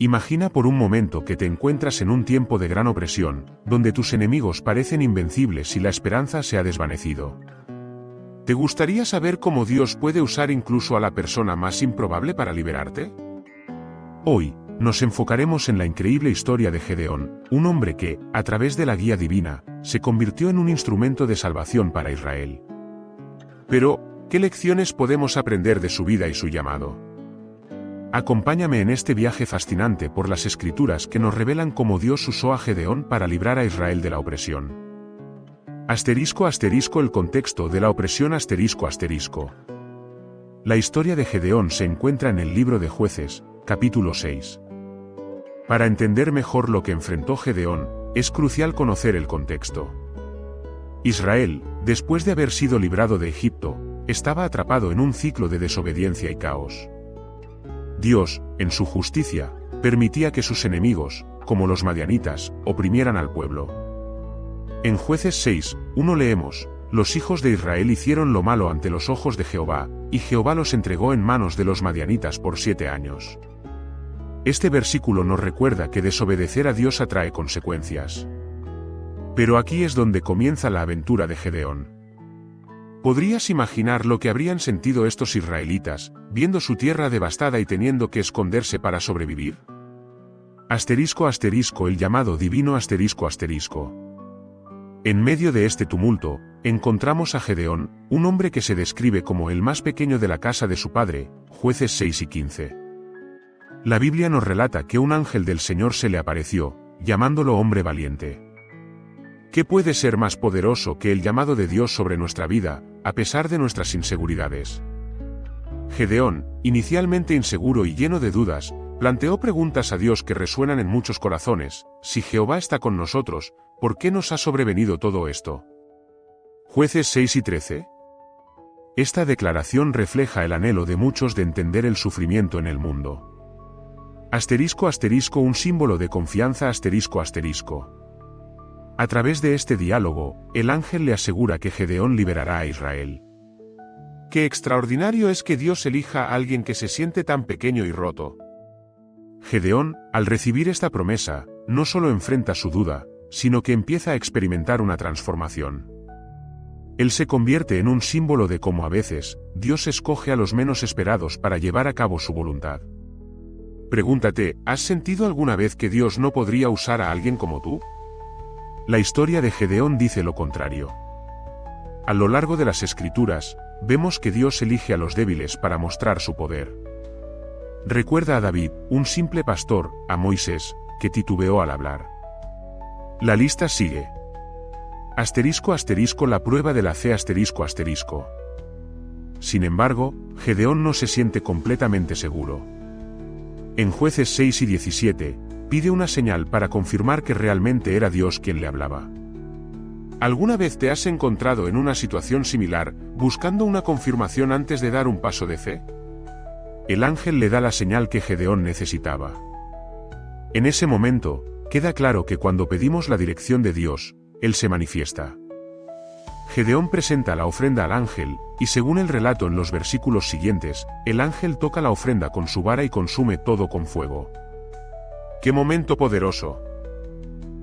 Imagina por un momento que te encuentras en un tiempo de gran opresión, donde tus enemigos parecen invencibles y la esperanza se ha desvanecido. ¿Te gustaría saber cómo Dios puede usar incluso a la persona más improbable para liberarte? Hoy, nos enfocaremos en la increíble historia de Gedeón, un hombre que, a través de la guía divina, se convirtió en un instrumento de salvación para Israel. Pero, ¿qué lecciones podemos aprender de su vida y su llamado? Acompáñame en este viaje fascinante por las Escrituras que nos revelan cómo Dios usó a Gedeón para librar a Israel de la opresión. El contexto de la opresión La historia de Gedeón se encuentra en el libro de Jueces, capítulo 6. Para entender mejor lo que enfrentó Gedeón, es crucial conocer el contexto. Israel, después de haber sido librado de Egipto, estaba atrapado en un ciclo de desobediencia y caos. Dios, en su justicia, permitía que sus enemigos, como los madianitas, oprimieran al pueblo. En Jueces 6:1 leemos: los hijos de Israel hicieron lo malo ante los ojos de Jehová, y Jehová los entregó en manos de los madianitas por 7 años. Este versículo nos recuerda que desobedecer a Dios atrae consecuencias. Pero aquí es donde comienza la aventura de Gedeón. ¿Podrías imaginar lo que habrían sentido estos israelitas, viendo su tierra devastada y teniendo que esconderse para sobrevivir? El llamado divino En medio de este tumulto, encontramos a Gedeón, un hombre que se describe como el más pequeño de la casa de su padre, Jueces 6 y 15. La Biblia nos relata que un ángel del Señor se le apareció, llamándolo hombre valiente. ¿Qué puede ser más poderoso que el llamado de Dios sobre nuestra vida, a pesar de nuestras inseguridades? Gedeón, inicialmente inseguro y lleno de dudas, planteó preguntas a Dios que resuenan en muchos corazones: si Jehová está con nosotros, ¿por qué nos ha sobrevenido todo esto? Jueces 6 y 13. Esta declaración refleja el anhelo de muchos de entender el sufrimiento en el mundo. Un símbolo de confianza A través de este diálogo, el ángel le asegura que Gedeón liberará a Israel. Qué extraordinario es que Dios elija a alguien que se siente tan pequeño y roto. Gedeón, al recibir esta promesa, no solo enfrenta su duda, sino que empieza a experimentar una transformación. Él se convierte en un símbolo de cómo a veces, Dios escoge a los menos esperados para llevar a cabo su voluntad. Pregúntate, ¿has sentido alguna vez que Dios no podría usar a alguien como tú? La historia de Gedeón dice lo contrario. A lo largo de las Escrituras, vemos que Dios elige a los débiles para mostrar su poder. Recuerda a David, un simple pastor, a Moisés, que titubeó al hablar. La lista sigue. La prueba de la fe Sin embargo, Gedeón no se siente completamente seguro. En Jueces 6 y 17, pide una señal para confirmar que realmente era Dios quien le hablaba. ¿Alguna vez te has encontrado en una situación similar, buscando una confirmación antes de dar un paso de fe? El ángel le da la señal que Gedeón necesitaba. En ese momento, queda claro que cuando pedimos la dirección de Dios, Él se manifiesta. Gedeón presenta la ofrenda al ángel, y según el relato en los versículos siguientes, el ángel toca la ofrenda con su vara y consume todo con fuego. ¡Qué momento poderoso!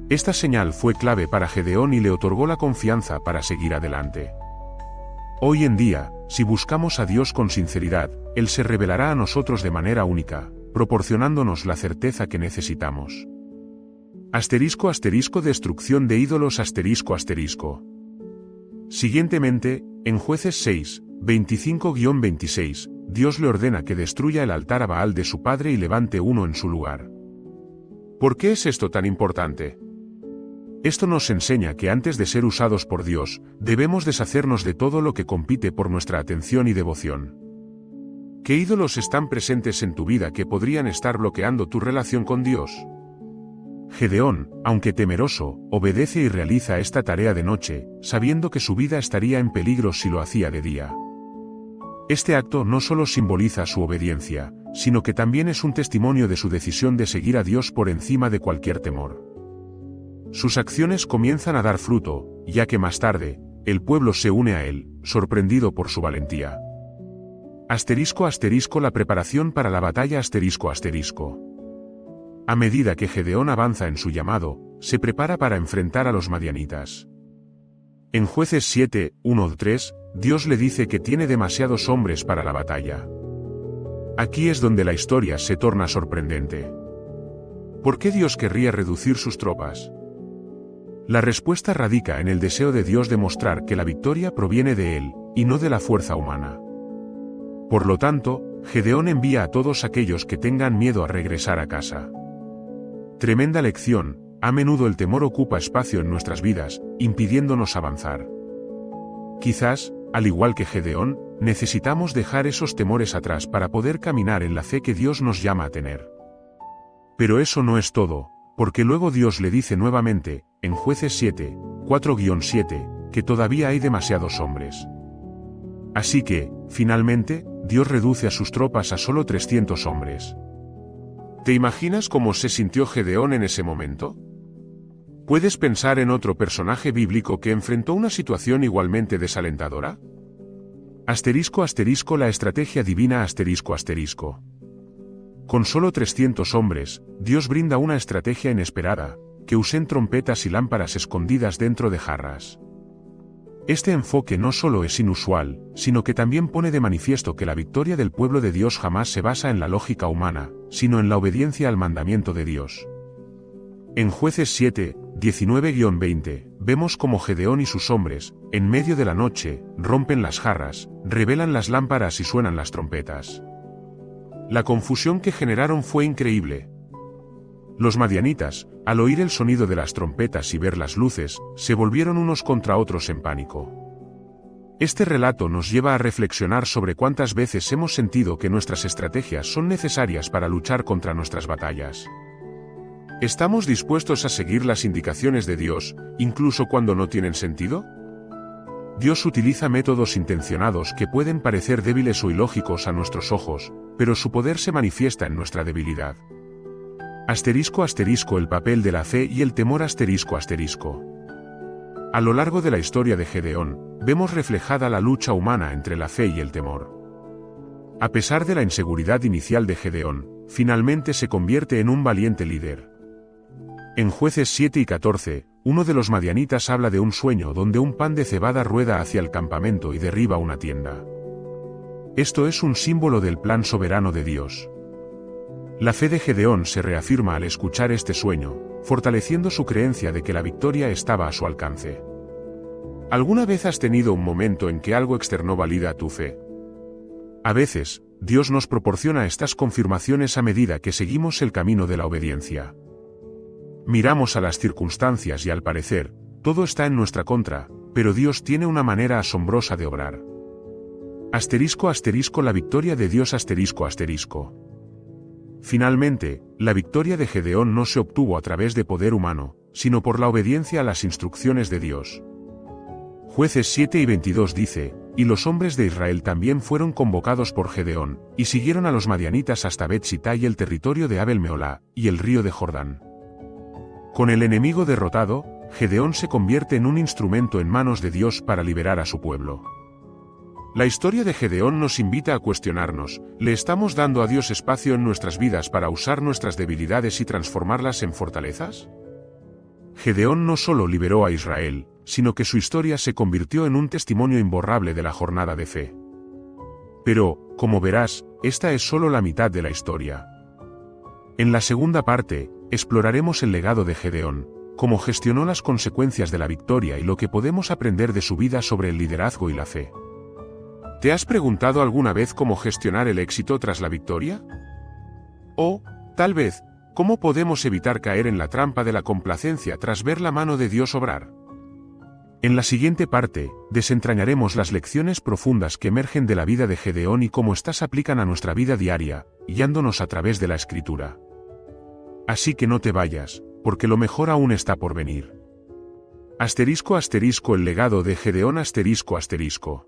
Esta señal fue clave para Gedeón y le otorgó la confianza para seguir adelante. Hoy en día, si buscamos a Dios con sinceridad, Él se revelará a nosotros de manera única, proporcionándonos la certeza que necesitamos. Destrucción de ídolos Siguientemente, en Jueces 6, 25-26, Dios le ordena que destruya el altar a Baal de su padre y levante uno en su lugar. ¿Por qué es esto tan importante? Esto nos enseña que antes de ser usados por Dios, debemos deshacernos de todo lo que compite por nuestra atención y devoción. ¿Qué ídolos están presentes en tu vida que podrían estar bloqueando tu relación con Dios? Gedeón, aunque temeroso, obedece y realiza esta tarea de noche, sabiendo que su vida estaría en peligro si lo hacía de día. Este acto no solo simboliza su obediencia, sino que también es un testimonio de su decisión de seguir a Dios por encima de cualquier temor. Sus acciones comienzan a dar fruto, ya que más tarde, el pueblo se une a él, sorprendido por su valentía. La preparación para la batalla A medida que Gedeón avanza en su llamado, se prepara para enfrentar a los madianitas. En Jueces 7, 1-3, Dios le dice que tiene demasiados hombres para la batalla. Aquí es donde la historia se torna sorprendente. ¿Por qué Dios querría reducir sus tropas? La respuesta radica en el deseo de Dios de mostrar que la victoria proviene de Él, y no de la fuerza humana. Por lo tanto, Gedeón envía a todos aquellos que tengan miedo a regresar a casa. Tremenda lección. A menudo el temor ocupa espacio en nuestras vidas, impidiéndonos avanzar. Quizás, al igual que Gedeón, necesitamos dejar esos temores atrás para poder caminar en la fe que Dios nos llama a tener. Pero eso no es todo, porque luego Dios le dice nuevamente, en Jueces 7, 4-7, que todavía hay demasiados hombres. Así que, finalmente, Dios reduce a sus tropas a solo 300 hombres. ¿Te imaginas cómo se sintió Gedeón en ese momento? ¿Puedes pensar en otro personaje bíblico que enfrentó una situación igualmente desalentadora? *** La estrategia divina ***. Con solo 300 hombres, Dios brinda una estrategia inesperada, que usen trompetas y lámparas escondidas dentro de jarras. Este enfoque no solo es inusual, sino que también pone de manifiesto que la victoria del pueblo de Dios jamás se basa en la lógica humana, sino en la obediencia al mandamiento de Dios. En Jueces 7, 19-20, vemos cómo Gedeón y sus hombres, en medio de la noche, rompen las jarras, revelan las lámparas y suenan las trompetas. La confusión que generaron fue increíble. Los madianitas, al oír el sonido de las trompetas y ver las luces, se volvieron unos contra otros en pánico. Este relato nos lleva a reflexionar sobre cuántas veces hemos sentido que nuestras estrategias son necesarias para luchar contra nuestras batallas. ¿Estamos dispuestos a seguir las indicaciones de Dios, incluso cuando no tienen sentido? Dios utiliza métodos intencionados que pueden parecer débiles o ilógicos a nuestros ojos, pero su poder se manifiesta en nuestra debilidad. *** El papel de la fe y el temor ***. A lo largo de la historia de Gedeón, vemos reflejada la lucha humana entre la fe y el temor. A pesar de la inseguridad inicial de Gedeón, finalmente se convierte en un valiente líder. En Jueces 7 y 14, uno de los madianitas habla de un sueño donde un pan de cebada rueda hacia el campamento y derriba una tienda. Esto es un símbolo del plan soberano de Dios. La fe de Gedeón se reafirma al escuchar este sueño, fortaleciendo su creencia de que la victoria estaba a su alcance. ¿Alguna vez has tenido un momento en que algo externo valida tu fe? A veces, Dios nos proporciona estas confirmaciones a medida que seguimos el camino de la obediencia. Miramos a las circunstancias y al parecer, todo está en nuestra contra, pero Dios tiene una manera asombrosa de obrar. La victoria de Dios ***. Finalmente, la victoria de Gedeón no se obtuvo a través de poder humano, sino por la obediencia a las instrucciones de Dios. Jueces 7 y 22 dice, y los hombres de Israel también fueron convocados por Gedeón, y siguieron a los madianitas hasta Bet-Sitá y el territorio de Abel-Meolá, y el río de Jordán. Con el enemigo derrotado, Gedeón se convierte en un instrumento en manos de Dios para liberar a su pueblo. La historia de Gedeón nos invita a cuestionarnos, ¿le estamos dando a Dios espacio en nuestras vidas para usar nuestras debilidades y transformarlas en fortalezas? Gedeón no solo liberó a Israel, sino que su historia se convirtió en un testimonio imborrable de la jornada de fe. Pero, como verás, esta es solo la mitad de la historia. En la segunda parte, exploraremos el legado de Gedeón, cómo gestionó las consecuencias de la victoria y lo que podemos aprender de su vida sobre el liderazgo y la fe. ¿Te has preguntado alguna vez cómo gestionar el éxito tras la victoria? O, tal vez, ¿cómo podemos evitar caer en la trampa de la complacencia tras ver la mano de Dios obrar? En la siguiente parte, desentrañaremos las lecciones profundas que emergen de la vida de Gedeón y cómo éstas aplican a nuestra vida diaria, guiándonos a través de la Escritura. Así que no te vayas, porque lo mejor aún está por venir. El legado de Gedeón ***.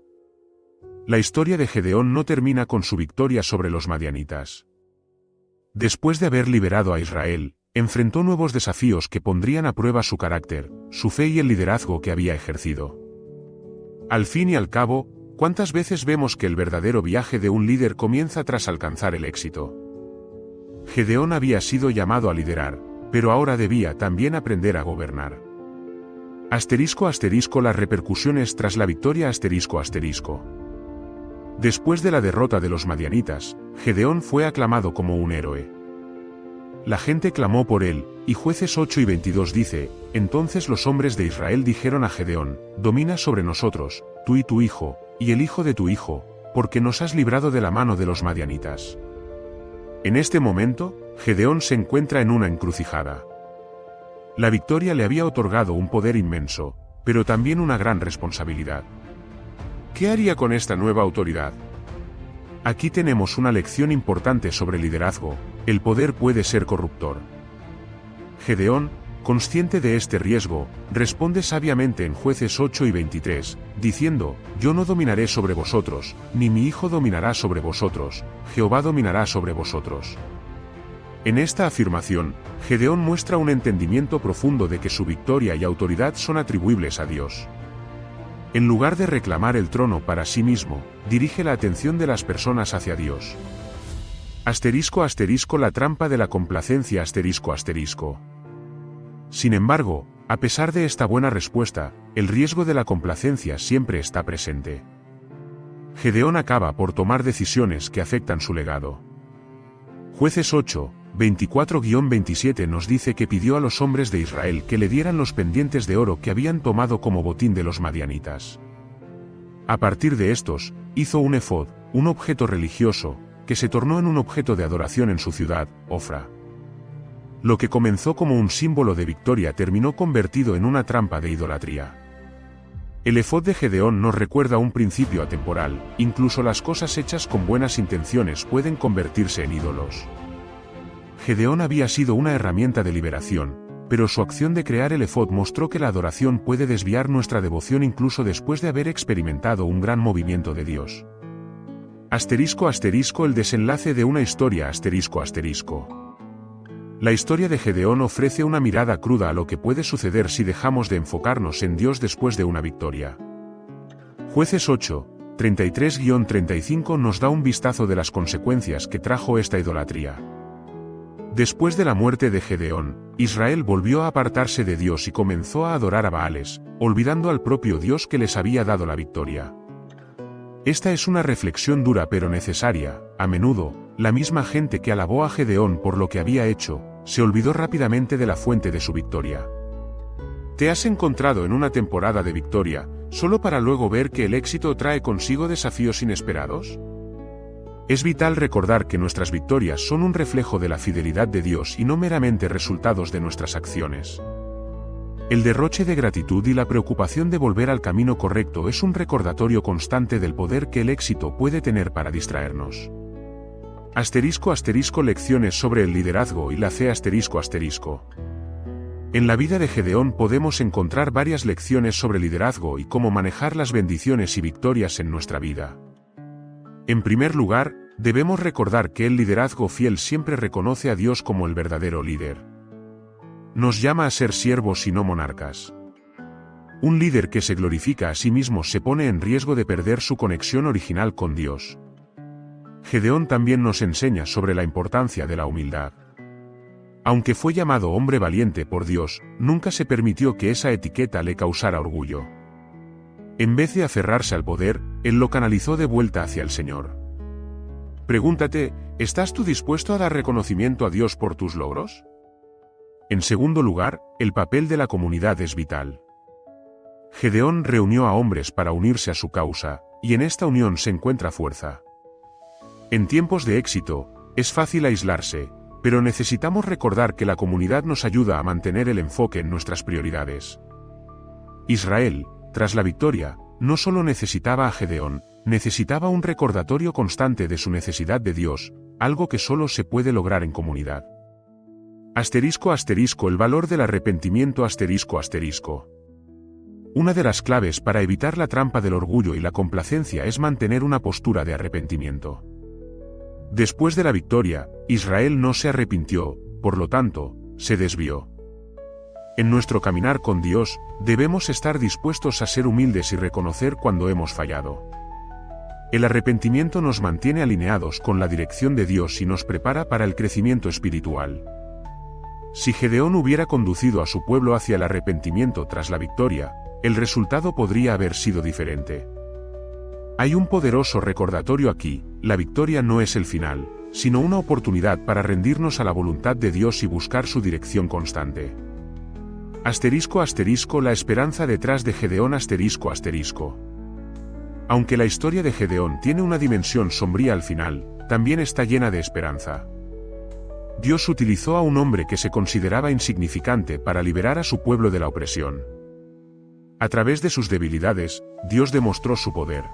La historia de Gedeón no termina con su victoria sobre los madianitas. Después de haber liberado a Israel, enfrentó nuevos desafíos que pondrían a prueba su carácter, su fe y el liderazgo que había ejercido. Al fin y al cabo, ¿cuántas veces vemos que el verdadero viaje de un líder comienza tras alcanzar el éxito? Gedeón había sido llamado a liderar, pero ahora debía también aprender a gobernar. *** Las repercusiones tras la victoria ***. Después de la derrota de los madianitas, Gedeón fue aclamado como un héroe. La gente clamó por él, y Jueces 8 y 22 dice: entonces los hombres de Israel dijeron a Gedeón: domina sobre nosotros, tú y tu hijo, y el hijo de tu hijo, porque nos has librado de la mano de los madianitas. En este momento, Gedeón se encuentra en una encrucijada. La victoria le había otorgado un poder inmenso, pero también una gran responsabilidad. ¿Qué haría con esta nueva autoridad? Aquí tenemos una lección importante sobre liderazgo: el poder puede ser corruptor. Gedeón, consciente de este riesgo, responde sabiamente en Jueces 8 y 23, diciendo: yo no dominaré sobre vosotros, ni mi hijo dominará sobre vosotros, Jehová dominará sobre vosotros. En esta afirmación, Gedeón muestra un entendimiento profundo de que su victoria y autoridad son atribuibles a Dios. En lugar de reclamar el trono para sí mismo, dirige la atención de las personas hacia Dios. *** La trampa de la complacencia ***. Sin embargo, a pesar de esta buena respuesta, el riesgo de la complacencia siempre está presente. Gedeón acaba por tomar decisiones que afectan su legado. Jueces 8, 24-27 nos dice que pidió a los hombres de Israel que le dieran los pendientes de oro que habían tomado como botín de los madianitas. A partir de estos, hizo un efod, un objeto religioso, que se tornó en un objeto de adoración en su ciudad, Ofra. Lo que comenzó como un símbolo de victoria terminó convertido en una trampa de idolatría. El efod de Gedeón nos recuerda un principio atemporal: incluso las cosas hechas con buenas intenciones pueden convertirse en ídolos. Gedeón había sido una herramienta de liberación, pero su acción de crear el efod mostró que la adoración puede desviar nuestra devoción incluso después de haber experimentado un gran movimiento de Dios. El desenlace de una historia ***. La historia de Gedeón ofrece una mirada cruda a lo que puede suceder si dejamos de enfocarnos en Dios después de una victoria. Jueces 8, 33-35 nos da un vistazo de las consecuencias que trajo esta idolatría. Después de la muerte de Gedeón, Israel volvió a apartarse de Dios y comenzó a adorar a Baales, olvidando al propio Dios que les había dado la victoria. Esta es una reflexión dura pero necesaria. A menudo, la misma gente que alabó a Gedeón por lo que había hecho, se olvidó rápidamente de la fuente de su victoria. ¿Te has encontrado en una temporada de victoria, solo para luego ver que el éxito trae consigo desafíos inesperados? Es vital recordar que nuestras victorias son un reflejo de la fidelidad de Dios y no meramente resultados de nuestras acciones. El derroche de gratitud y la preocupación de volver al camino correcto es un recordatorio constante del poder que el éxito puede tener para distraernos. *** Lecciones sobre el liderazgo y la fe ***. En la vida de Gedeón podemos encontrar varias lecciones sobre liderazgo y cómo manejar las bendiciones y victorias en nuestra vida. En primer lugar, debemos recordar que el liderazgo fiel siempre reconoce a Dios como el verdadero líder. Nos llama a ser siervos y no monarcas. Un líder que se glorifica a sí mismo se pone en riesgo de perder su conexión original con Dios. Gedeón también nos enseña sobre la importancia de la humildad. Aunque fue llamado hombre valiente por Dios, nunca se permitió que esa etiqueta le causara orgullo. En vez de aferrarse al poder, él lo canalizó de vuelta hacia el Señor. Pregúntate, ¿estás tú dispuesto a dar reconocimiento a Dios por tus logros? En segundo lugar, el papel de la comunidad es vital. Gedeón reunió a hombres para unirse a su causa, y en esta unión se encuentra fuerza. En tiempos de éxito, es fácil aislarse, pero necesitamos recordar que la comunidad nos ayuda a mantener el enfoque en nuestras prioridades. Israel, tras la victoria, no solo necesitaba a Gedeón, necesitaba un recordatorio constante de su necesidad de Dios, algo que solo se puede lograr en comunidad. El valor del arrepentimiento ***. Una de las claves para evitar la trampa del orgullo y la complacencia es mantener una postura de arrepentimiento. Después de la victoria, Israel no se arrepintió, por lo tanto, se desvió. En nuestro caminar con Dios, debemos estar dispuestos a ser humildes y reconocer cuando hemos fallado. El arrepentimiento nos mantiene alineados con la dirección de Dios y nos prepara para el crecimiento espiritual. Si Gedeón hubiera conducido a su pueblo hacia el arrepentimiento tras la victoria, el resultado podría haber sido diferente. Hay un poderoso recordatorio aquí: la victoria no es el final, sino una oportunidad para rendirnos a la voluntad de Dios y buscar su dirección constante. *** La esperanza detrás de Gedeón ***. Aunque la historia de Gedeón tiene una dimensión sombría al final, también está llena de esperanza. Dios utilizó a un hombre que se consideraba insignificante para liberar a su pueblo de la opresión. A través de sus debilidades, Dios demostró su poder.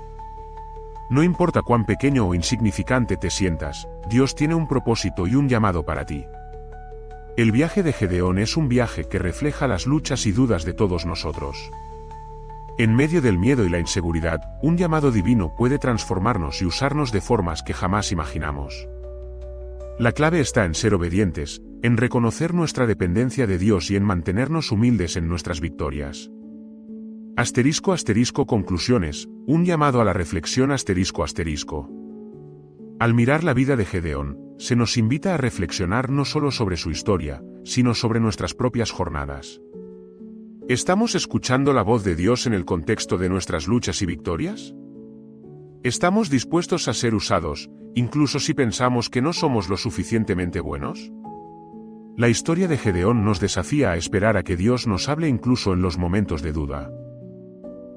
No importa cuán pequeño o insignificante te sientas, Dios tiene un propósito y un llamado para ti. El viaje de Gedeón es un viaje que refleja las luchas y dudas de todos nosotros. En medio del miedo y la inseguridad, un llamado divino puede transformarnos y usarnos de formas que jamás imaginamos. La clave está en ser obedientes, en reconocer nuestra dependencia de Dios y en mantenernos humildes en nuestras victorias. *** Conclusiones, un llamado a la reflexión ***. Al mirar la vida de Gedeón, se nos invita a reflexionar no solo sobre su historia, sino sobre nuestras propias jornadas. ¿Estamos escuchando la voz de Dios en el contexto de nuestras luchas y victorias? ¿Estamos dispuestos a ser usados, incluso si pensamos que no somos lo suficientemente buenos? La historia de Gedeón nos desafía a esperar a que Dios nos hable incluso en los momentos de duda.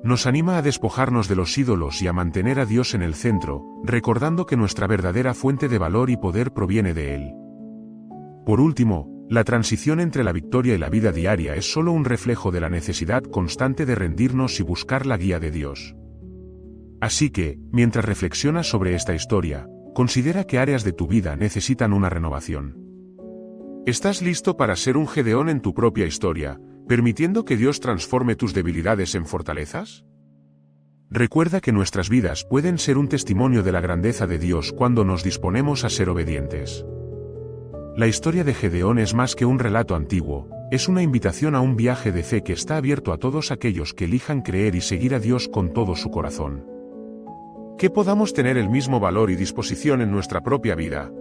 Nos anima a despojarnos de los ídolos y a mantener a Dios en el centro, recordando que nuestra verdadera fuente de valor y poder proviene de Él. Por último, la transición entre la victoria y la vida diaria es solo un reflejo de la necesidad constante de rendirnos y buscar la guía de Dios. Así que, mientras reflexionas sobre esta historia, considera qué áreas de tu vida necesitan una renovación. ¿Estás listo para ser un Gedeón en tu propia historia, permitiendo que Dios transforme tus debilidades en fortalezas? Recuerda que nuestras vidas pueden ser un testimonio de la grandeza de Dios cuando nos disponemos a ser obedientes. La historia de Gedeón es más que un relato antiguo, es una invitación a un viaje de fe que está abierto a todos aquellos que elijan creer y seguir a Dios con todo su corazón. Que podamos tener el mismo valor y disposición en nuestra propia vida,